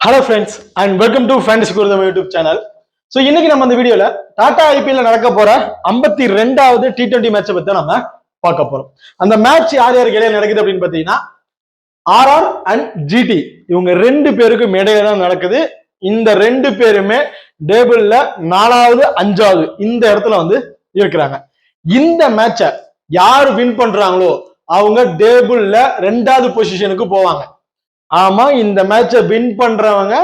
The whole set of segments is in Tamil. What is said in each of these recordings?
Hello friends and welcome to fantasy குருதம் யூடியூப் சேனல். ஸோ இன்னைக்கு நம்ம இந்த வீடியோல டாடா ஐபிஎல்ல நடக்க போற 52வது T20 மேட்சை பத்தி நம்ம பார்க்க போறோம். அந்த மேட்ச் யார் யாருக்கு இடையில நடக்குது அப்படின்னு பாத்தீங்கன்னா ஆர்ஆர் அண்ட் ஜிடி இவங்க ரெண்டு பேருக்கும் இடையில தான் நடக்குது. இந்த ரெண்டு பேருமே டேபிள்ல 4வது 5வது இந்த இடத்துல வந்து இருக்கிறாங்க. இந்த மேட்சை யாரு வின் பண்றாங்களோ அவங்க டேபிள்ல 2வது பொசிஷனுக்கு போவாங்க. ஆமா, இந்த மேட்சை வின் பண்றவங்க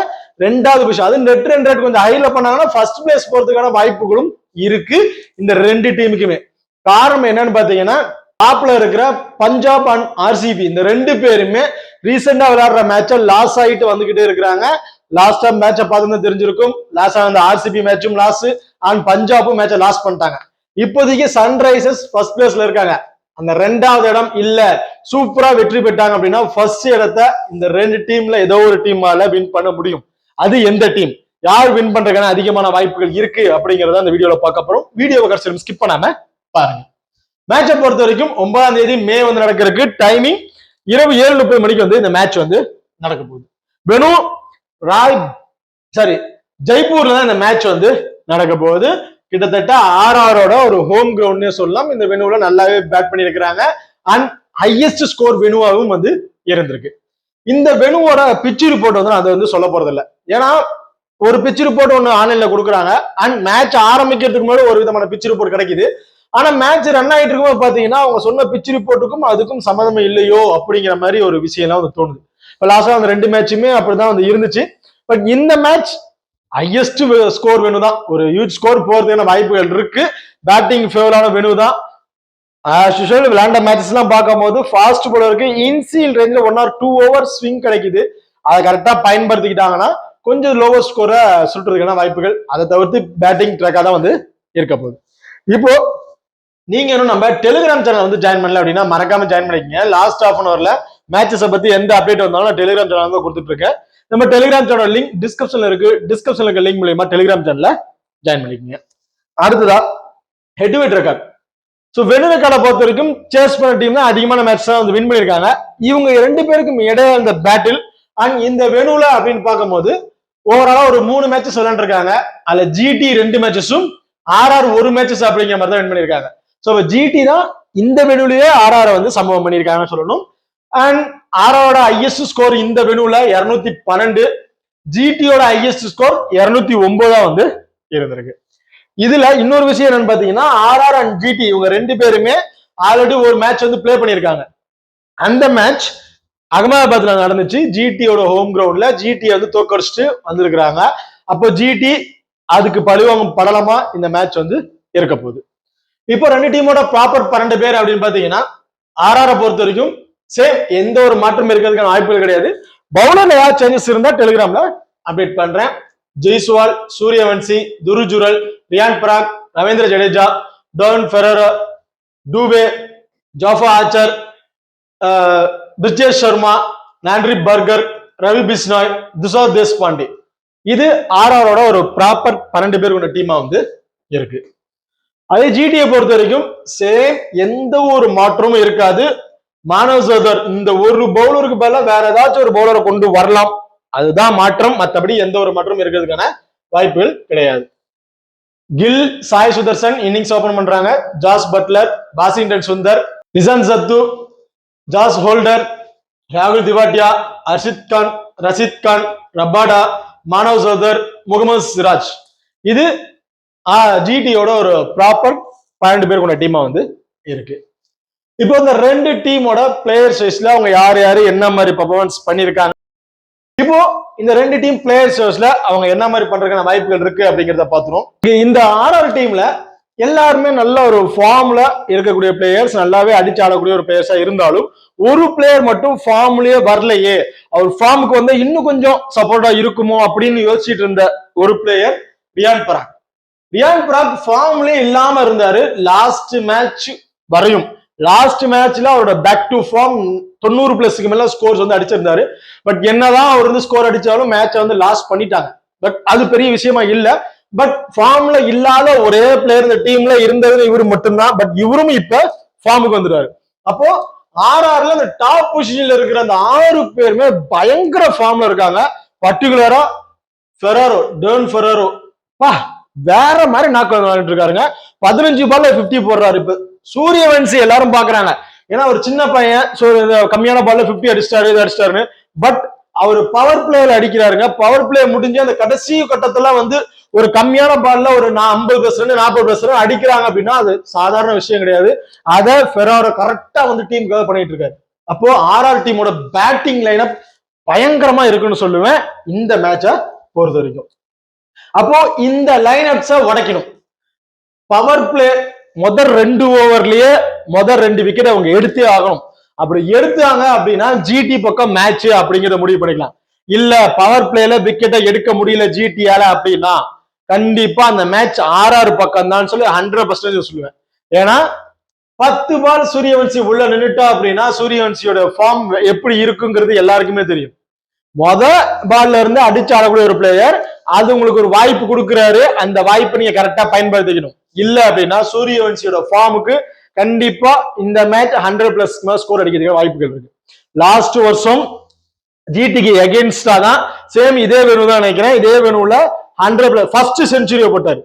2வது பொசிஷன், அது நெட் ரன் ரேட் கொஞ்சம் ஹைல பண்ணாங்கன்னா ஃபர்ஸ்ட் பிளேஸ் போறதுக்கான வாய்ப்புகளும் இருக்கு இந்த ரெண்டு டீமுக்குமே. காரணம் என்னன்னு பாத்தீங்கன்னா டாப்ல இருக்கிற பஞ்சாப் அண்ட் ஆர்சிபி இந்த ரெண்டு பேருமே ரீசெண்டா விளையாடுற மேட்சை லாஸ் ஆகிட்டு வந்துகிட்டே இருக்கிறாங்க. லாஸ்டா மேட்சை பார்த்து தெரிஞ்சிருக்கும். லாஸ்டா அந்த ஆர்சிபி மேட்சும் லாஸ் அண்ட் பஞ்சாபும் மேட்சை லாஸ் பண்ணிட்டாங்க. இப்போதைக்கு சன்ரைசர்ஸ் ஃபர்ஸ்ட் பிளேஸ்ல இருக்காங்க. அந்த 2வது இடம் இல்ல சூப்பரா வெற்றி பெற்றாங்க அப்படின்னா ஃபர்ஸ்ட் இடத்தை இந்த ரெண்டு டீம்ல ஏதோ ஒரு டீமால வின் பண்ண முடியும். அது எந்த டீம், யார் வின் பண்றதுக்கான அதிகமான வாய்ப்புகள் இருக்கு அப்படிங்கறத அந்த வீடியோல பார்க்க போறோம். வீடியோவை கடைசி ஸ்கிப் பண்ணாம பாருங்க. மேட்சை பொறுத்த வரைக்கும் 9ஆம் தேதி மே வந்து நடக்கிறதுக்கு டைமிங் இரவு 7:30 மணிக்கு வந்து இந்த மேட்ச் வந்து நடக்க போகுது. ஜெய்ப்பூர்ல தான் இந்த மேட்ச் வந்து நடக்க போகுது. கிட்டத்தட்ட ஆர்ஆரோட ஒரு ஹோம் கிரவுண்ட்னே சொல்லலாம். இந்த வெனுவுல நல்லாவே பேட் பண்ணியிருக்கிறாங்க அண்ட் ஹையஸ்ட் ஸ்கோர் வெனுவாகவும் வந்து இருந்திருக்கு. இந்த வெனுவோட பிச் ரிப்போர்ட் வந்து அதை வந்து சொல்ல போறது இல்லை. ஏன்னா ஒரு பிச் ரிப்போர்ட் ஒன்று ஆன்லைன்ல கொடுக்குறாங்க அண்ட் மேட்ச் ஆரம்பிக்கிறதுக்கு முன்னாடி ஒரு விதமான பிச் ரிப்போர்ட் கிடைக்குது. ஆனா மேட்ச் ரன் ஆகிட்டு இருக்கும்போது பாத்தீங்கன்னா அவங்க சொன்ன பிச் ரிப்போர்ட்டுக்கும் அதுக்கும் சம்மந்தமே இல்லையோ அப்படிங்கிற மாதிரி ஒரு விஷயம் எல்லாம் வந்து தோணுது. இப்போ லாஸ்டா அந்த ரெண்டு மேட்சுமே அப்படிதான் வந்து இருந்துச்சு. பட் இந்த மேட்ச் ஹையஸ்ட் ஸ்கோர் வெனு தான், ஒரு ஹியூஜ் ஸ்கோர் போறதுக்கான வாய்ப்புகள் இருக்கு. பேட்டிங் ஃபேவரான வெனு தான். விளையாண்ட மேட்சஸ் எல்லாம் பார்க்கும் போது ஃபாஸ்ட் பவுலருக்கு இன்சீல் ரேஞ்சில் 1 or 2 ஓவர் ஸ்விங் கிடைக்குது. அதை கரெக்டா பயன்படுத்திக்கிட்டாங்கன்னா கொஞ்சம் லோவர் ஸ்கோரை சுட்டுறதுக்கான வாய்ப்புகள். அதை தவிர்த்து பேட்டிங் ட்ராக்கா தான் வந்து இருக்க போகுது. இப்போ நீங்க இன்னும் நம்ம டெலிகிராம் சேனல் வந்து ஜாயின் பண்ணல அப்படின்னா மறக்காம ஜாயின் பண்ணிக்கங்க. லாஸ்ட் ஹாஃப் அன் அவர்ல மேட்சஸை பத்தி எந்த அப்டேட் வந்தாலும் டெலிகிராம் சேனல் வந்து கொடுத்துட்டு இருக்கேன். நம்ம டெலிகிராம் சேனல் லிங்க் டிஸ்கிரிப்ஷன்ல இருக்கு. டிஸ்கிரிப்ஷன்ல இருக்க லிங்க் மூலமா டெலிகிராம் சேனல்ல ஜாயின் பண்ணிக்கங்க. அடுத்ததா ஹெட்வெயிட் ரெக்கார்ட். ஸோ வெனு ரெக்கார்டை பொறுத்த வரைக்கும் சேஸ் பண்ண டீம் தான் அதிகமான மேட்ச் தான் வந்து வின் பண்ணியிருக்காங்க. இவங்க ரெண்டு பேருக்கும் இடையே இந்த பேட்டில் அண்ட் இந்த வெனுல அப்படின்னு பார்க்கும்போது ஓவராலா ஒரு 3 மேட்சஸ் விளையாண்டுருக்காங்க. அதுல ஜிடி 2 மேட்சஸும் ஆர்ஆர் 1 மேட்சஸ் அப்படிங்கிற மாதிரி தான் வின் பண்ணியிருக்காங்க. ஸோ ஜிடி தான் இந்த வெனுலயே ஆர்ஆர் வந்து சம்பவம் பண்ணியிருக்காங்கன்னு சொல்லணும். அண்ட் ஆரோட ஹையஸ்ட் ஸ்கோர் இந்த வெனுல 212, ஜிடியோட ஹையஸ்ட் ஸ்கோர் 209 வந்து இருந்திருக்கு. இதுல இன்னொரு விஷயம் என்னன்னு பாத்தீங்கன்னா ஆர்ஆர் அண்ட் ஜிடி இவங்க ரெண்டு பேருமே ஆல்ரெடி ஒரு மேட்ச் வந்து பிளே பண்ணியிருக்காங்க. அந்த மேட்ச் அகமதாபாத்ல நடந்துச்சு. ஜிடியோட ஹோம் கிரவுண்ட்ல ஜிடி வந்து தோக்கடிச்சுட்டு வந்திருக்கிறாங்க. அப்போ ஜிடி அதுக்கு பழிவாங்கும் படலமா இந்த மேட்ச் வந்து இருக்க போகுது. இப்போ ரெண்டு டீமோட ப்ராப்பர் 12 பேர் அப்படின்னு பாத்தீங்கன்னா ஆர்ஆரை பொறுத்த வரைக்கும் சேம், எந்த ஒரு மாற்றம் இருக்கிறதுக்கான வாய்ப்புகள் கிடையாது. பவுலர்ல ஏதாவது சேஞ்சஸ் இருந்தா டெலிகிராம்ல அப்டேட் பண்றேன். ஜெய்ஸ்வால், சூரியவன்சி, துருஜுரல், ரியான் பராக், Ravindra Jadeja, tone Ferrero, Dube, ஜாஃபா ஆச்சர், Brijesh Sharma, நாண்ட்ரி burger, Ravi Bishnoi, Tushar Deshpande, இது ஆர்ஆரோட ஒரு ப்ராப்பர் 12 பேர் கொண்ட டீமா வந்து இருக்கு. அதே ஜிடியை பொறுத்த வரைக்கும் சேம், எந்த ஒரு மாற்றமும் இருக்காது. மானவ் சர்தர் இந்த ஒரு பவுலருக்கு பதிலா வேற ஏதாச்சும் ஒரு பவுலரை கொண்டு வரலாம், அதுதான் மாற்றம். மற்றபடி எந்த ஒரு மாற்றம் இருக்கிறதுக்கான வாய்ப்புகள் கிடையாது. கில், சாய் சுதர்சன் இன்னிங்ஸ் ஓபன் பண்றாங்க. ஜாஸ் பட்லர், வாஷிங்டன் சுந்தர், நிசான் சத்து, ஜாஸ் ஹோல்டர், ராகுல் திவாட்டியா, அர்ஷித் கான், ரஷித் கான், ரபாடா, மானவ் சர்தர், முகமது சிராஜ், இது ஜிடியோட ஒரு ப்ராப்பர் 12 பேர் கொண்ட டீமா வந்து இருக்கு. இப்போ இந்த ரெண்டு டீமோட பிளேயர் சைஸ்ல அவங்க யார் யாரு என்ன மாதிரி பர்ஃபார்மன்ஸ் பண்ணிருக்காங்க, இப்போ இந்த ரெண்டு டீம் பிளேயர் சைஸ்ல அவங்க என்ன மாதிரி பண்றதுக்கான வாய்ப்புகள் இருக்கு அப்படிங்கிறத பாத்துறோம். இந்த ஆர்ஆர் டீம்ல எல்லாருமே நல்ல ஒரு ஃபார்ம்ல இருக்கக்கூடிய பிளேயர்ஸ், நல்லாவே அடிச்சு ஆடக்கூடிய ஒரு பிளேயர்ஸா இருந்தாலும் ஒரு பிளேயர் மட்டும் ஃபார்ம்லயே வரலையே, அவர் ஃபார்முக்கு வந்து இன்னும் கொஞ்சம் சப்போர்ட்டா இருக்குமோ அப்படின்னு யோசிச்சுட்டு இருந்த ஒரு பிளேயர் ரியான் பராக். ரியான் பராக் ஃபார்ம்லயே இல்லாம இருந்தாரு லாஸ்ட் மேட்ச் வரையும். லாஸ்ட் மேட்ச்ல அவரோட பேக் டு ஃபார்ம் 90+ மேல ஸ்கோர்ஸ் வந்து அடிச்சிருந்தாரு. பட் என்னதான் அவர் வந்து ஸ்கோர் அடிச்சாலும் மேட்சை வந்து லாஸ் பண்ணிட்டாங்க. பட் அது பெரிய விஷயமா இல்ல. பட் ஃபார்ம்ல இல்லாத ஒரே பிளேயர் இந்த டீம்ல இருந்தது இவரு மட்டும்தான். பட் இவரும் இப்ப ஃபார்முக்கு வந்துட்டாரு. அப்போ ஆர்ஆர்ல அந்த டாப் பொசிஷன்ல இருக்கிற அந்த 6 பேருமே பயங்கர ஃபார்ம்ல இருக்காங்க. பர்டிகுலரா ஃபெராரோ, டேர்ன் ஃபெராரோ பா வேற மாதிரி நாக்கு விளையாட்டு இருக்காருங்க. 15 பால்ல 50 போடுறாரு. இப்ப சூரியவன்சி எல்லாரும் பாக்குறாங்க, ஏன்னா ஒரு சின்ன பையன் கம்மியான பால்ல 50 அடிச்சிட்டாரு இது அடிச்சிட்டாருன்னு. பட் அவர் பவர் பிளேல அடிக்கிறாருங்க. பவர் பிளே முடிஞ்சு அந்த கடைசி கட்டத்துல வந்து ஒரு கம்மியான பால்ல ஒரு 50% 40% அடிக்கிறாங்க அப்படின்னா அது சாதாரண விஷயம் கிடையாது. அதை ஃபெராரோ கரெக்டா வந்து டீம் கவர் பண்ணிட்டு இருக்காரு. அப்போ ஆர்ஆர் டீமோட பேட்டிங் லைனப் பயங்கரமா இருக்குன்னு சொல்லுவேன் இந்த மேட்சை பொறுத்த வரைக்கும். அப்போ இந்த லைனப்ஸை உடைக்கணும். பவர் பிளே முதல் 2 ஓவர்லயே முதல் 2 விக்கெட் அவங்க எடுத்தே ஆகணும். அப்படி எடுத்தாங்க அப்படின்னா ஜிடி பக்கம் மேட்ச் அப்படிங்கிறத முடிவு பண்ணிக்கலாம். இல்ல பவர் பிளேல விக்கெட்டை எடுக்க முடியல ஜிடியால அப்படின்னா கண்டிப்பா அந்த மேட்ச் ஆர்ஆர் பக்கம் தான் சொல்லி 100% சொல்லுவேன். ஏன்னா 10 பால் சூரியவன்சி உள்ள நின்னுட்டா அப்படின்னா சூரியவன்சியோட ஃபார்ம் எப்படி இருக்குங்கிறது எல்லாருக்குமே தெரியும். பால்ல இருந்து அடிச்சு ஆடக்கூடிய ஒரு பிளேயர், அது உங்களுக்கு ஒரு வாய்ப்பு கொடுக்குறாரு, அந்த வாய்ப்பை நீங்க கரெக்டா பயன்படுத்திக்கணும். இல்ல அப்படின்னா சூரியவன்சியோட ஃபார்முக்கு கண்டிப்பா இந்த மேட்ச் 100+ ஸ்கோர் அடிக்கிறதுக்கு வாய்ப்புகள் இருக்கு. லாஸ்ட் வருஷம் ஜிடிக்கு எகென்ஸ்டா தான் சேம் இதே வேணு தான் நினைக்கிறேன். இதே வேணுல 100+ ஃபர்ஸ்ட் செஞ்சுரியை போட்டாரு.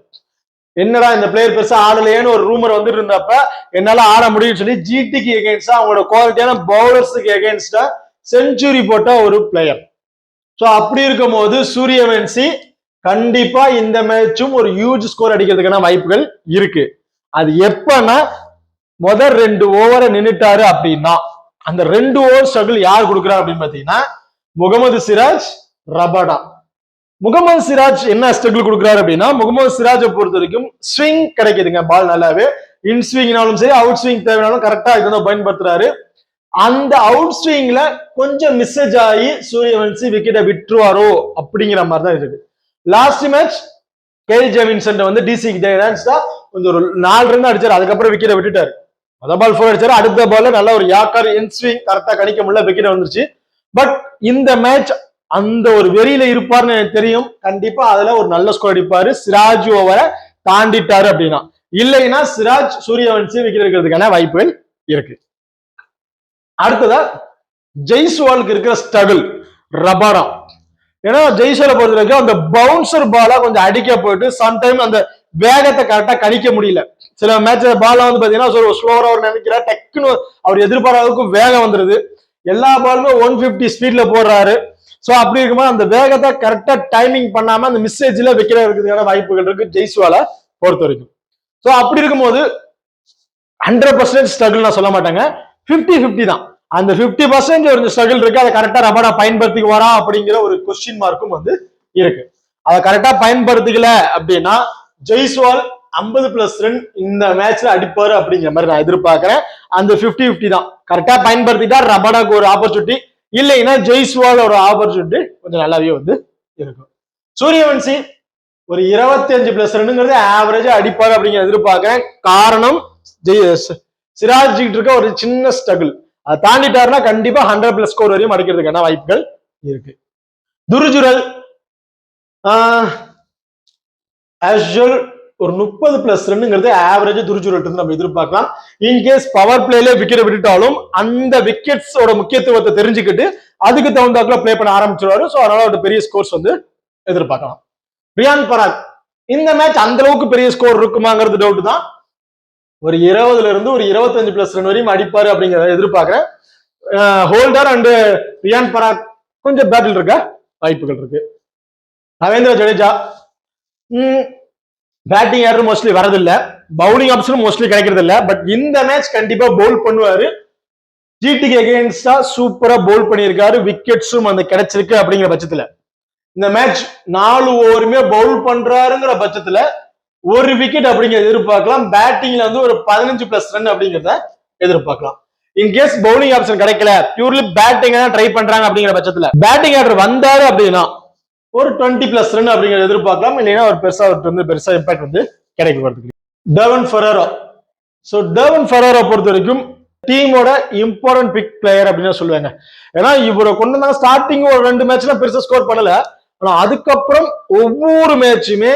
என்னடா இந்த பிளேயர் பெருசா ஆடலையேன்னு ஒரு ரூமர் வந்துட்டு இருந்தப்ப என்னால ஆட முடியும்னு சொல்லி ஜிடிக்கு எகென்ஸ்டா அவங்களோட குவாலிட்டியான பவுலர்ஸுக்கு எகென்ஸ்டா செஞ்சுரி போட்ட ஒரு பிளேயர். சோ அப்படி இருக்கும் போது சூரியவன்சி கண்டிப்பா இந்த மேட்சும் ஒரு ஹியூஜ் ஸ்கோர் அடிக்கிறதுக்கான வாய்ப்புகள் இருக்கு. அது எப்பன்னா முதல் 2 ஓவரை நின்னுட்டாரு அப்படின்னா அந்த 2 ஓவர் ஸ்ட்ரகிள் யார் கொடுக்குறா அப்படின்னு பாத்தீங்கன்னா முகமது சிராஜ், ரபாடா. முகமது சிராஜ் என்ன ஸ்ட்ரகிள் கொடுக்குறாரு அப்படின்னா முகமது சிராஜை பொறுத்த வரைக்கும் ஸ்விங் கிடைக்குதுங்க. பால் நல்லாவே இன் ஸ்விங்னாலும் சரி அவுட் ஸ்விங் தேவைனாலும் கரெக்டா இதை பயன்படுத்துறாரு. அந்த அவுட் ஸ்விங்ல கொஞ்சம் மிஸ்ஸேஜ் ஆகி சூரியவன்சி விக்கெட்டை விட்டுருவாரோ அப்படிங்கிற மாதிரி தான் இருக்கு. லாஸ்ட் மேட்ச் கேல் ஜெமின்சன் வந்து டிசிக்கு கொஞ்சம் ஒரு 4 ரன் அடிச்சாரு, அதுக்கப்புறம் விக்கெட்டை விட்டுட்டாரு. முதல் பால் 4 அடிச்சாரு, அடுத்த பால்ல நல்ல ஒரு யாக்கர் இன் ஸ்விங் கரெக்டா கணிக்க முடியல, விக்கெட் வந்துருச்சு. பட் இந்த மேட்ச் அந்த ஒரு வெறியில இருப்பாருன்னு எனக்கு தெரியும். கண்டிப்பா அதுல ஒரு நல்ல ஸ்கோர் அடிப்பாரு சிராஜ் ஓவரை தாண்டிட்டாரு அப்படின்னா. இல்லைன்னா சிராஜ் சூரியவன்சி விக்கெட் எடுக்கிறதுக்கான வாய்ப்புகள் இருக்கு. அடுத்ததா ஜெய்ஸ்வாலுக்கு இருக்கிற ஸ்ட்ரகிள் ரபாடா. ஏன்னா ஜெய்ஸ்வாலை பொறுத்த வரைக்கும் அந்த பவுன்சர் பாலா கொஞ்சம் அடிக்க போயிட்டு சம்டைம் அந்த வேகத்தை கரெக்டா கணிக்க முடியல. சில மேட்ச் பால வந்து பாத்தீங்கன்னா ஸ்லோரா அவர் நினைக்கிறார், டக்குன்னு அவர் எதிர்பாராததுக்கு வேகம் வந்துருது. எல்லா பாலுமே 150 ஸ்பீட்ல போடுறாரு. சோ அப்படி இருக்கும்போது அந்த வேகத்தை கரெக்டா டைமிங் பண்ணாம அந்த மிஸ்ஸேஜ்ல வைக்கிற இருக்கிறதுக்கான வாய்ப்புகள் இருக்கு ஜெய்ஸ்வாலை பொறுத்த வரைக்கும். சோ அப்படி இருக்கும்போது 100% ஸ்ட்ரகிள் நான் சொல்ல மாட்டாங்க, 50-50 தான். அந்த 50% ஒரு ஸ்ட்ரகிள் இருக்கு. அதை கரெக்டா ரபாடா பயன்படுத்திக்குவாரா அப்படிங்கிற ஒரு கொஸ்டின் மார்க்கும் வந்து இருக்கு. அதை கரெக்டா பயன்படுத்திக்கல அப்படின்னா ஜெய்ஸ்வால் 50+ ரன் இந்த மேட்ச்ல அடிப்பாரு அப்படிங்கிற மாதிரி நான் எதிர்பார்க்கிறேன். அந்த 50-50 தான். கரெக்டா பயன்படுத்திட்டா ரபாடாக்கு ஒரு ஆப்பர்ச்சுனிட்டி, இல்லைன்னா ஜெய்ஸ்வால் ஒரு ஆப்பர்ச்சுனிட்டி கொஞ்சம் நல்லாவே வந்து இருக்கும். சூரியவன்சி ஒரு 25+ ரன்னுங்கிறது ஆவரேஜா அடிப்பாரு அப்படிங்கிற எதிர்பார்க்கிறேன். காரணம் சிராஜ் இருக்க ஒரு சின்ன ஸ்ட்ரகிள், அதை தாண்டிட்டாருன்னா கண்டிப்பா 100+ ஸ்கோர் வரையும் அடிக்கிறதுக்கான வாய்ப்புகள் இருக்கு. துருஜுரல் ஒரு 30+ ரன்னுங்கிறது ஆவரேஜ் துருஜுரல் நம்ம எதிர்பார்க்கலாம். இன்கேஸ் பவர் பிளேல விக்கெட் விட்டுட்டாலும் அந்த விக்கெட்ஸோட முக்கியத்துவத்தை தெரிஞ்சுக்கிட்டு அதுக்கு தகுந்தாக்குள்ள பிளே பண்ண ஆரம்பிச்சிருவாரு. ஸோ அதனால ஒரு பெரிய ஸ்கோர்ஸ் வந்து எதிர்பார்க்கலாம். ரியான் பராக் இந்த மேட்ச் அந்த அளவுக்கு பெரிய ஸ்கோர் இருக்குமாங்கிறது டவுட் தான். ஒரு 20ல இருந்து ஒரு 25+ ரன் வரையும் அடிப்பாரு அப்படிங்கிறத எதிர்பார்க்கிறேன். ஹோல்டர் அண்ட் ரியான் பராக் கொஞ்சம் பேட்டில் இருக்க வாய்ப்புகள் இருக்கு. ரவீந்திர ஜடேஜா பேட்டிங் யாரும் மோஸ்ட்லி வரதில்லை, பவுலிங் ஆப்ஷனும் மோஸ்ட்லி கிடைக்கிறது இல்லை. பட் இந்த மேட்ச் கண்டிப்பா பவுல் பண்ணுவாரு. ஜிடிக்கு எகெயின்ஸ்டா சூப்பரா பவுல் பண்ணியிருக்காரு, விக்கெட்ஸும் அந்த கிடைச்சிருக்கு. அப்படிங்கிற பட்சத்துல இந்த மேட்ச் 4 ஓவருமே பவுல் பண்றாருங்கிற பட்சத்துல ஒரு விக்கெட் அப்படிங்கிறத எதிர்பார்க்கலாம். பேட்டிங்ல வந்து ஒரு 15+ ரன் அப்படிங்கிறத எதிர்பார்க்கலாம். இன்கேஸ் பவுலிங் ஆப்ஷன் கிடைக்கல, பியூர்லி பேட்டிங் ட்ரை பண்றாங்க அப்படிங்கிற பட்சத்துல பேட்டிங் ஆர்டர் வந்தாரு அப்படின்னா ஒரு 20+ ரன் அப்படிங்கிறத எதிர்பார்க்கலாம். இல்லைன்னா ஒரு பெருசா இம்பாக்ட் வந்து கிடைக்க போறதுக்கு. டேவன் ஃபெராரோ. ஸோ டேவன் ஃபெராரோ பொறுத்த வரைக்கும் டீமோட இம்பார்ட்டன்ட் பிக் பிளேயர் அப்படின்னு சொல்லுவாங்க. ஏன்னா இவரை கொண்டு வந்தாங்க ஸ்டார்டிங் ஒரு 2 மேட்ச்ல பெருசா ஸ்கோர் பண்ணல. ஆனா அதுக்கப்புறம் ஒவ்வொரு மேட்சுமே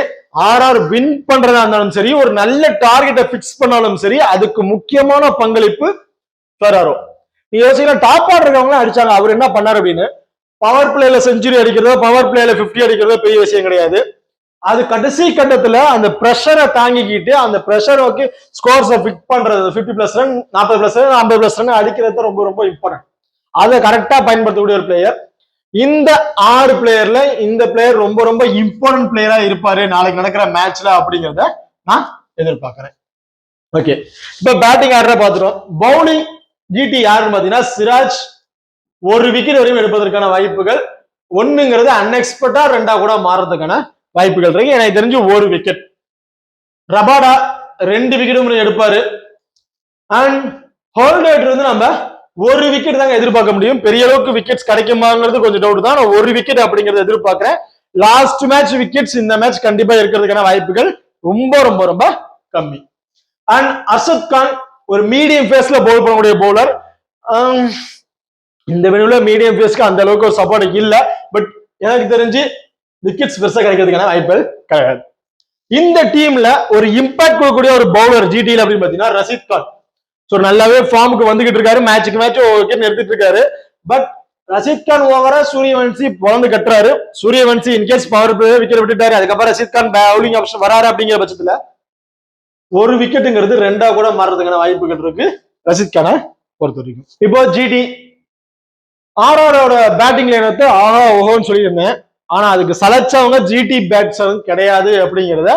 ஆர்ஆர் வின் பண்றதா இருந்தாலும் சரி, ஒரு நல்ல டார்கெட்டை பிக்ஸ் பண்ணாலும் சரி, அதுக்கு முக்கியமான பங்களிப்பு ஃபெராரோ. நீங்க யோசிக்கலாம் டாப் ஆர்டர் இருக்கவங்க அடிச்சாங்க, அவர் என்ன பண்ணாரு அப்படின்னு. பவர் பிளேல செஞ்சுரி அடிக்கிறதோ பவர் பிளேல 50 அடிக்கிறதோ பெரிய விஷயம் கிடையாது. அது கடைசி கட்டத்துல அந்த பிரஷரை தாங்கிக்கிட்டு அந்த பிரஷர் ஓகே ஸ்கோர்ஸை ஃபிட் பண்றது 50+ ரன் 40+ ரன் 50+ ரன் அடிக்கிறது ரொம்ப ரொம்ப இம்பார்ட்டன்ட். அதை கரெக்டா பயன்படுத்தக்கூடிய ஒரு பிளேயர். இந்த 6 பிளேயர்ல இந்த பிளேயர் ரொம்ப ரொம்ப இம்பார்ட்டன்ட் பிளேயரா இருப்பாரு நாளைக்கு நடக்கிற மேட்ச்ல அப்படிங்கிறத நான் எதிர்பார்க்கிறேன். ஓகே, இப்ப பேட்டிங் ஆர்டரை பார்த்துட்டோம். பவுலிங் ஜிடி யாருன்னு பாத்தீங்கன்னா சிராஜ். ஒரு விக்கெட் வரையும் எடுப்பதற்கான வாய்ப்புகள் ஒண்ணுங்கிறது அன்எக்ஸ்பெக்டா ரெண்டா கூட மாறதுக்கான வாய்ப்புகள் இருக்கு. எனக்கு தெரிஞ்சு ஒரு விக்கெட். ரபாடா 2 விக்கெட்டும் எடுப்பாரு. அண்ட் ஹோல்டேட்டர் வந்து நம்ம ஒரு விக்கெட் தாங்க எதிர்பார்க்க முடியும். பெரிய அளவுக்கு விக்கெட்ஸ் கிடைக்குமாங்கிறது கொஞ்சம் டவுட் தான். நான் ஒரு விக்கெட் அப்படிங்கறத எதிர்பார்க்கிறேன். லாஸ்ட் மேட்ச் விக்கெட்ஸ் இந்த மேட்ச் கண்டிப்பா இருக்கிறதுக்கான வாய்ப்புகள் ரொம்ப ரொம்ப ரொம்ப கம்மி. அண்ட் அர்ஷத் கான் ஒரு மீடியம் பேஸ்ல பவுல் பண்ணக்கூடிய பவுலர். இந்த வெனுல மீடியம் பேஸ்க்கு அந்த அளவுக்கு ஒரு சப்போர்ட் இல்ல. பட் எனக்கு தெரிஞ்சு விக்கெட்ஸ் பெருசா கிடைக்கிறதுக்கான வாய்ப்புகள் கிடையாது. இந்த டீம்ல ஒரு இம்பாக்ட் கொடுக்கக்கூடிய ஒரு பவுலர் ஜிடில அப்படின்னு பாத்தீங்கன்னா ரஷீத் கான். ஸோ நல்லாவே ஃபார்முக்கு வந்துகிட்டு இருக்காரு. மேட்சுக்கு மேட்ச் விக்கெட் எடுத்துட்டு இருக்காரு. பட் ரஷீத் கான் ஓவரா சூரியவன்சி பொழந்து கட்டுறாரு. Suryavanshi in case power play wicket விட்டுட்டாரு. அதுக்கப்புறம் ரஷீத் கான் பவுலிங் ஆப்ஷன் வராரு அப்படிங்கிற பட்சத்துல ஒரு விக்கெட்டுங்கிறது ரெண்டா கூட மாறுறதுக்கான வாய்ப்புகள் இருக்கு ரஷீத் கானை பொறுத்த வரைக்கும். இப்போ ஜிடி ஆர்ஆரோட பேட்டிங் லைனத்தை ஆஹா ஓஹோன்னு சொல்லியிருந்தேன். ஆனா அதுக்கு சலைச்சவங்க ஜிடி பேட்ஸ்மேன் கிடையாது அப்படிங்கிறத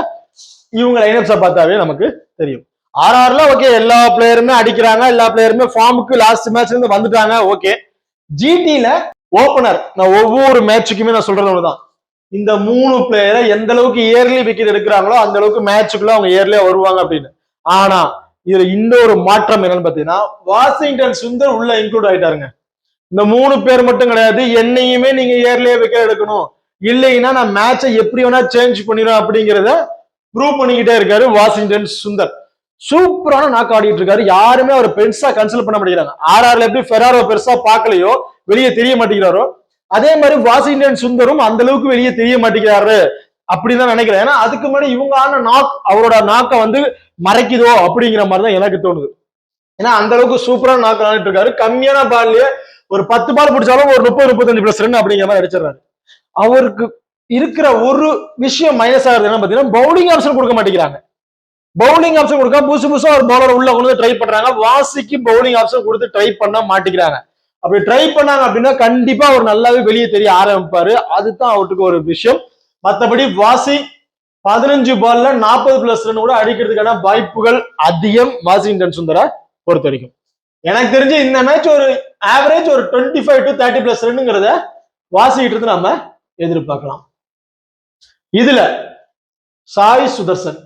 இவங்க லைனப்ஸை பார்த்தாவே நமக்கு தெரியும். ஆர்ஆர்ல ஓகே எல்லா பிளேயருமே அடிக்கிறாங்க, எல்லா பிளேயருமே ஃபார்முக்கு லாஸ்ட் மேட்ச்ல இருந்து வந்துட்டாங்க. ஓகே, ஜிடில ஓபனர் நான் ஒவ்வொரு மேட்சுக்குமே நான் சொல்றது ஒண்ணுதான். இந்த 3 பிளேயரை எந்த அளவுக்கு இயர்லி விக்கெட் எடுக்கிறாங்களோ அந்த அளவுக்கு மேட்சுக்குள்ள அவங்க இயர்லியா வருவாங்க அப்படின்னு. ஆனா இதுல இன்னொரு மாற்றம் என்னன்னு பாத்தீங்கன்னா வாஷிங்டன் சுந்தர் உள்ள இன்க்ளூட் ஆயிட்டாருங்க. இந்த 3 பேர் மட்டும் கிடையாது, என்னையுமே நீங்க இயர்லியா விக்கெட் எடுக்கணும், இல்லைன்னா நான் மேட்சை எப்படி வேணா சேஞ்ச் பண்ணிடும் அப்படிங்கிறத ப்ரூவ் பண்ணிக்கிட்டே இருக்காரு வாஷிங்டன் சுந்தர். சூப்பரான நாக் ஆடிட்டு இருக்காரு. யாருமே அவர் பெருசா கன்சல்ட் பண்ண மாட்டேங்கிறாங்க. ஆர்ஆர்ல எப்படி ஃபெராரோ பெருசா பார்க்கலையோ வெளியே தெரிய மாட்டேங்கிறாரோ அதே மாதிரி வாஷிங்டன் சுந்தரும் அந்த அளவுக்கு வெளியே தெரிய மாட்டேங்கிறாரு அப்படிதான் நினைக்கிறேன். ஏன்னா அதுக்கு முன்னாடி இவங்க ஆன நாக் அவரோட நாக்கை வந்து மறைக்குதோ அப்படிங்கிற மாதிரி தான் எனக்கு தோணுது. ஏன்னா அந்த அளவுக்கு சூப்பரா நாக் ஆடிட்டு இருக்காரு. கம்மியான பால்லயே ஒரு 10 பால் பிடிச்சாலும் ஒரு 30-35+ ரன் அப்படிங்கிற மாதிரி அடிச்சிடறாரு. அவருக்கு இருக்கிற ஒரு விஷயம் மைனஸ் ஆகுது என்ன பாத்தீங்கன்னா பவுலிங் ஆப்ஷன் கொடுக்க மாட்டேங்கிறாங்க. பவுலிங் ஆப்ஷன் கொடுக்க புதுசா ஒரு பவுலர் உள்ள கொண்டு ட்ரை பண்றாங்க. வாசிக்கு பவுலிங் ஆப்ஷன் கொடுத்து ட்ரை பண்ண மாட்டேங்கிறாங்க. அப்படி ட்ரை பண்ணாங்க அப்படின்னா கண்டிப்பா அவர் நல்லாவே வெளியே தெரிய ஆரம்பிப்பாரு. அதுதான் அவருக்கு ஒரு விஷயம். மற்றபடி வாசி 15 பால்ல 40+ ரன் கூட அடிக்கிறதுக்கான வாய்ப்புகள் அதிகம் வாஷிங்டன் சுந்தரை பொறுத்த வரைக்கும். எனக்கு தெரிஞ்சு இந்த மேட்ச் ஒரு ஆவரேஜ் ஒரு 25 to 30+ ரன்னுங்கிறத வாசிக்கிட்டு இருந்து நம்ம எதிர்பார்க்கலாம். இதுல சாய் சுதர்சன்,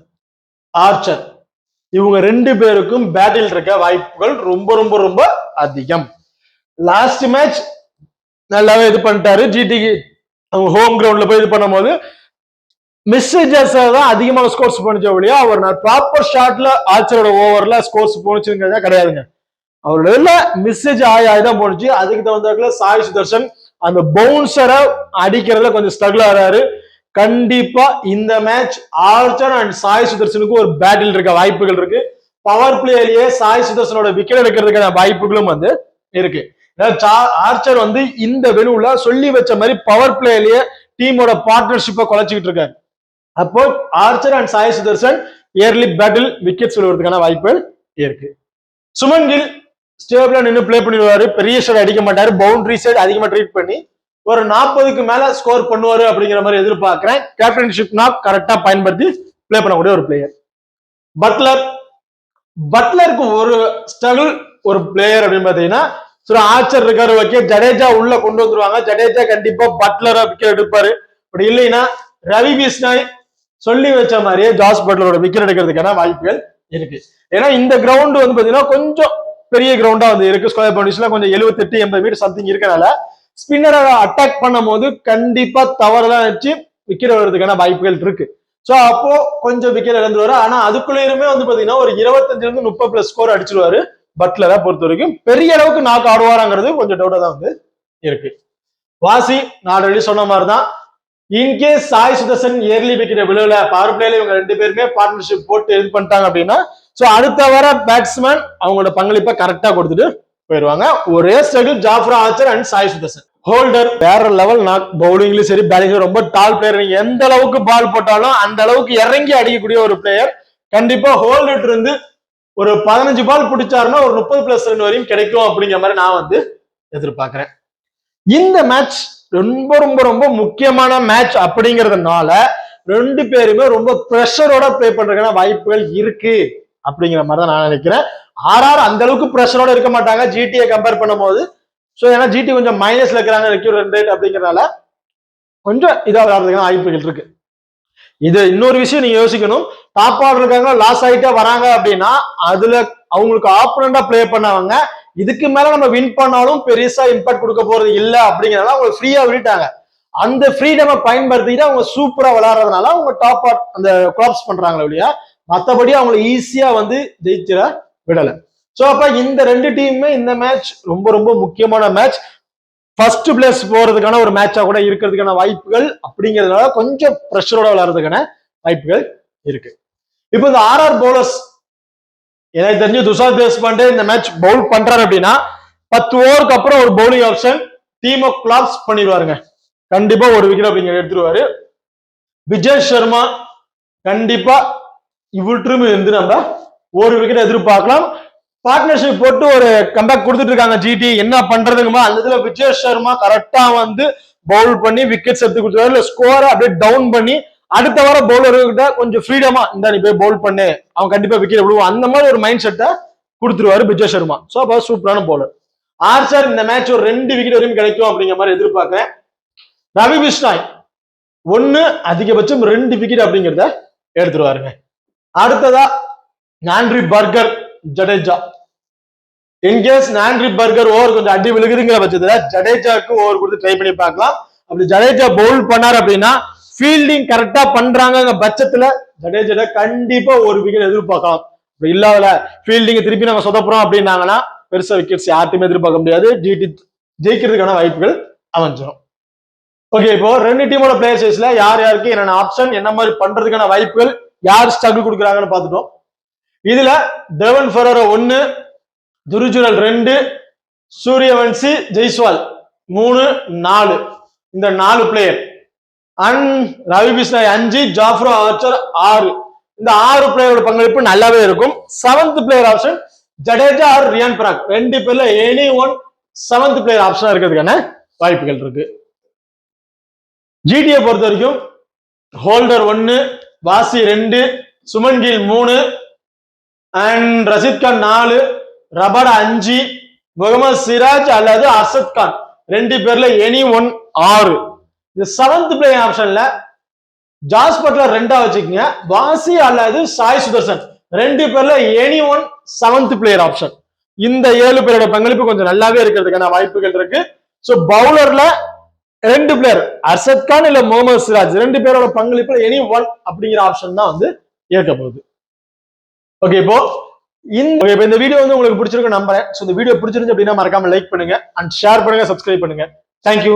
ஆர்ச்சர் இவங்க 2 பேருக்கும் பேட்டில் இருக்க வாய்ப்புகள் ரொம்ப ரொம்ப ரொம்ப அதிகம். லாஸ்ட் மேட்ச் நல்லாவே இது பண்ணிட்டாரு. ஜிடிக்கு அவங்க ஹோம் கிரவுண்ட்ல போய் இது பண்ணும் போது மிஸ்ஸேஜஸ் தான் அதிகமான ஸ்கோர்ஸ் போனிச்சோ இல்லையா, அவர் ப்ராப்பர் ஷாட்ல ஆர்ச்சரோட ஓவர்ல ஸ்கோர்ஸ் போனிச்சுங்கிறதா கிடையாதுங்க. அவரோட மிஸ்ஸேஜ் ஆயிதான் போனிச்சு. அதுக்கு தகுந்தாக்குல சாய் சுதர்சன் அந்த பவுன்சரை அடிக்கிறதுல கொஞ்சம் ஸ்ட்ரகிள் ஆறாரு. கண்டிப்பா இந்த மேட்ச் ஆர்ச்சர் அண்ட் சாய் சுதர்சனுக்கு ஒரு பேட்டில் இருக்க வாய்ப்புகள் இருக்கு. பவர் பிளேலயே சாய் சுதர்சனோட விக்கெட் எடுக்கிறதுக்கான வாய்ப்புகளும் வந்து இருக்கு. ஆர்ச்சர் வந்து இந்த வெனுல சொல்லி வச்ச மாதிரி பவர் பிளேலயே டீமோட பார்ட்னர்ஷிப்பை குலைச்சிக்கிட்டு இருக்காரு. அப்போ Archer and Sai Sudharsan early பேட்டில் விக்கெட் சொல்வதற்கான வாய்ப்புகள் இருக்கு. சுமன் கில் ஸ்டேபிளா நின்று பிளே பண்ணிடுவாரு. பெரிய ஷாட் அடிக்க மாட்டாரு. பவுண்டரி சைடு அதிகமா ட்ரீட் பண்ணி ஒரு 40க்கு மேல ஸ்கோர் பண்ணுவாரு அப்படிங்கிற மாதிரி எதிர்பார்க்கிறேன். கேப்டன்ஷிப் நாக் கரெக்டா பயன்படுத்தி பிளே பண்ணக்கூடிய ஒரு பிளேயர். பட்லருக்கு ஒரு ஸ்ட்ரகிள் ஒரு பிளேயர் அப்படின்னு பாத்தீங்கன்னா ஆர்ச்சர் இருக்காரு. ஓகே, ஜடேஜா உள்ள கொண்டு வந்துருவாங்க. ஜடேஜா கண்டிப்பா பட்லரை விக்கெட் எடுப்பாரு. அப்படி இல்லைன்னா ரவி பிஷ்னாய் சொல்லி வச்ச மாதிரியே ஜாஸ் பட்லரோட விக்கெட் எடுக்கிறதுக்கான வாய்ப்புகள் இருக்கு. ஏன்னா இந்த கிரவுண்ட் வந்து பாத்தீங்கன்னா கொஞ்சம் பெரிய கிரவுண்டா வந்து இருக்கு. ஸ்கொயர் பவுண்டரிஸ்ல கொஞ்சம் 78-80 மீட்டர் சம்திங் இருக்கனால ஸ்பின்னரை அட்டாக் பண்ணும் போது கண்டிப்பா தவறுதான் வச்சு விக்கெட் வர்றதுக்கான வாய்ப்புகள் இருக்கு. சோ அப்போ கொஞ்சம் விக்கெட் இழந்துருவாரு. ஆனா அதுக்குள்ளேயுமே வந்து பாத்தீங்கன்னா ஒரு 25-30+ ஸ்கோர் அடிச்சிருவாரு. பட்லரை பொறுத்த வரைக்கும் பெரிய அளவுக்கு நாக் ஆடுவாராங்கிறது கொஞ்சம் டவுட்டா தான் வந்து இருக்கு. வாசி நான் ஆல்ரெடி சொன்ன மாதிரிதான். In case Sai Sudharsan early wicket விழுவல, பவர் பிளேல இவங்க 2 பேருமே பார்ட்னர்ஷிப் போட்டு இது பண்ணிட்டாங்க அப்படின்னா சோ அடுத்த வர பேட்ஸ்மேன் அவங்களோட பங்களிப்பை கரெக்டா கொடுத்துட்டு போயிருவாங்க. ஒரே struggle Jofra Archer and Sai Sudharsan. Holder வேற லெவல் நாக், பவுலிங்லயும் சரி பேட்டிங்லயும் ரொம்ப டால் பிளேயர். நீங்க எந்த அளவுக்கு பால் போட்டாலும் அந்த அளவுக்கு இறங்கி அடிக்கக்கூடிய ஒரு பிளேயர். கண்டிப்பா ஹோல்டர் இருந்து ஒரு 15 பால் பிடிச்சாருன்னா ஒரு 30+ ரன் வரையும் கிடைக்கும் அப்படிங்கிற மாதிரி நான் வந்து எதிர்பார்க்கிறேன். இந்த மேட்ச் ரொம்ப ரொம்ப ரொம்ப முக்கியமான மேட்ச் அப்படிங்கறதுனால ரெண்டு பேருமே ரொம்ப பிரஷரோட பிளே பண்றதுக்கான வாய்ப்புகள் இருக்கு அப்படிங்கிற மாதிரி தான் நான் நினைக்கிறேன். ஆர்ஆர் அந்த அளவுக்கு பிரஷரோட இருக்க மாட்டாங்க ஜிடியை கம்பேர் பண்ணும் போது. ஸோ ஏன்னா ஜிடி கொஞ்சம் மைனஸ்ல இருக்கிறாங்க ரன் ரேட் அப்படிங்கறதுனால கொஞ்சம் இதா விளையாடுறதுக்கான வாய்ப்புகள் இருக்கு. இது இன்னொரு விஷயம் நீங்க யோசிக்கணும். டாப் ஆர்டர் இருக்காங்க, லாஸ் ஆகிட்டே வராங்க அப்படின்னா அதுல அவங்களுக்கு ஆப்போனண்டா பிளே பண்ணவங்க இதுக்கு மேல நம்ம வின் பண்ணாலும் பெருசா இம்பாக்ட் கொடுக்க போறது இல்ல அப்படிங்கறதுனால அவங்க ஃப்ரீயா விட்டுட்டாங்க. அந்த ஃப்ரீடமை பயன்படுத்திட்டு அவங்க சூப்பரா விளையாடுறதுனால அவங்க டாப் ஆர்ட் அந்த கிராப்ஸ் பண்றாங்க இல்லையா, மற்றபடி அவங்களை ஈஸியா வந்து ஜெயிச்சிட விடல. சோ அப்ப இந்த ரெண்டு டீமுமே இந்த மேட்ச் ரொம்ப ரொம்ப முக்கியமான மேட்ச். ஃபர்ஸ்ட் பிளேஸ் போறதுக்கான ஒரு மேட்சா கூட இருக்கிறதுக்கான வாய்ப்புகள் அப்படிங்கிறதுனால கொஞ்சம் பிரஷரோட விளையாடுறதுக்கான வாய்ப்புகள் இருக்கு. இப்போ இந்த ஆர்ஆர் பவுலர்ஸ் எனக்கு தெரிஞ்சு துஷார் தேஷ்பாண்டே இந்த மேட்ச் பவுல் பண்றாரு அப்படின்னா 10 ஓவருக்கு அப்புறம் ஒரு பவுலிங் ஆப்ஷன் டீமை கிளாப்ஸ் பண்ணிடுவாருங்க. கண்டிப்பா ஒரு விக்கெட் அப்படிங்கிற எடுத்துருவாரு. விஜய் சர்மா கண்டிப்பா இவற்றும் இருந்து நம்ம ஒரு விக்கெட் எதிர்பார்க்கலாம். பார்ட்னர்ஷிப் போட்டு ஒரு கம்பேக் கொடுத்துட்டு இருக்காங்க ஜிடி, என்ன பண்றதுங்கம்மா அந்த இதுல விஜய் சர்மா கரெக்டா வந்து பவுல் பண்ணி விக்கெட்ஸ் எடுத்து கொடுத்துருவாரு. இல்ல ஸ்கோரை அப்படியே டவுன் பண்ணி அடுத்த வாரம் பவுலர்கிட்ட கொஞ்சம் ஃப்ரீடமா இந்த நீ போய் பவுல் பண்ணு, அவன் கண்டிப்பா விக்கெட் விடுவான், அந்த மாதிரி ஒரு மைண்ட் செட்டை கொடுத்துருவாரு விஜய் சர்மா. சோ அப்ப சூப்பரான பவுலர். ஆர்ச்சர் இந்த மேட்ச் ஒரு 2 விக்கெட் வரையும் கிடைக்கும் அப்படிங்கிற மாதிரி எதிர்பார்க்கிறேன். ரவி பிஷ்னாய் ஒன்னு அதிகபட்சம் 2 விக்கெட் அப்படிங்கிறத எடுத்துருவாருங்க. அடுத்ததா Andre Burger Jadeja. In case Andre Burger over கொஞ்சம் அடி விழுகுதுங்கிற பட்சத்துல ஜடேஜாக்கு ஓவர் கொடுத்து ட்ரை பண்ணி பார்க்கலாம். அப்படி ஜடேஜா பவுல் பண்ணாரு அப்படின்னா ஃபீல்டிங் கரெக்டா பண்றாங்க பட்சத்துல ஜடேஜா கண்டிப்பா ஒரு விக்கெட் எதிர்பார்க்கலாம். இல்லாத ஃபீல்டிங் திருப்பி நம்ம சொதப்புறோம் அப்படின்னாங்கன்னா பெருசா விக்கெட்ஸ் யார்ட்டுமே எதிர்பார்க்க முடியாது. ஜிடி ஜெயிக்கிறதுக்கான வாய்ப்புகள் அமைஞ்சிடும். ஓகே, இப்போ ரெண்டு டீமோட பிளேயர் சைஸ்ல யார் யாருக்கு என்னென்ன ஆப்ஷன், என்ன மாதிரி பண்றதுக்கான வாய்ப்புகள், யார் ஸ்ட்ரகிள் கொடுக்குறாங்கன்னு பார்த்துட்டோம். இதுல டெவன் ஃபெரரோ 1, துருஜுரல் 2, சூரியவன்சி ஜெய்ஸ்வால் 3, 4 இந்த 4 player and Ravi Bishnoi 5, Jofra Archer 6 இந்த 6 பிளேயரோட பங்களிப்பு நல்லாவே இருக்கும். 7th player option Jadeja or Riyan Parag 2 பேர்ல எனி ஒன் 7th பிளேயர் ஆப்ஷனா இருக்கிறதுக்கான வாய்ப்புகள் இருக்கு. ஜிடியை பொறுத்த வரைக்கும் ஹோல்டர் 1, வாசி 2, சுமன் கில் 3 அண்ட் ரஷித் கான் 4, ரபாடா 5, முகமது சிராஜ் அல்லது அர்ஷத் கான் 2 பேர்ல எனி ஒன் 6. இந்த 7th பிளேயர் ஆப்ஷன்ல ஜாஸ் பட்லர் 2ஆ வச்சுக்கோங்க, வாசி அல்லது சாய் சுதர்சன் 2 பேர்ல any one 7th player option. இந்த 7 பேரோட பங்களிப்பு கொஞ்சம் நல்லாவே இருக்கிறதுக்கான வாய்ப்புகள் இருக்கு. சோ பவுலர்ல 2 பிளேயர் அர்ஷத் கான் இல்ல முகமது சிராஜ் 2 பேரோட பங்களிப்புல எனி ஒன் அப்படிங்கிற ஆப்ஷன் தான் வந்து ஏற்க போகுது. ஓகே, இப்போ இந்த வீடியோ வந்து உங்களுக்கு பிடிச்சிருக்கு நம்புறேன். சோ இந்த வீடியோ பிடிச்சிருந்து அப்படின்னா மறக்காம லைக் பண்ணுங்க அண்ட் ஷேர் பண்ணுங்க, சப்ஸ்கிரைப் பண்ணுங்க. தேங்க்யூ.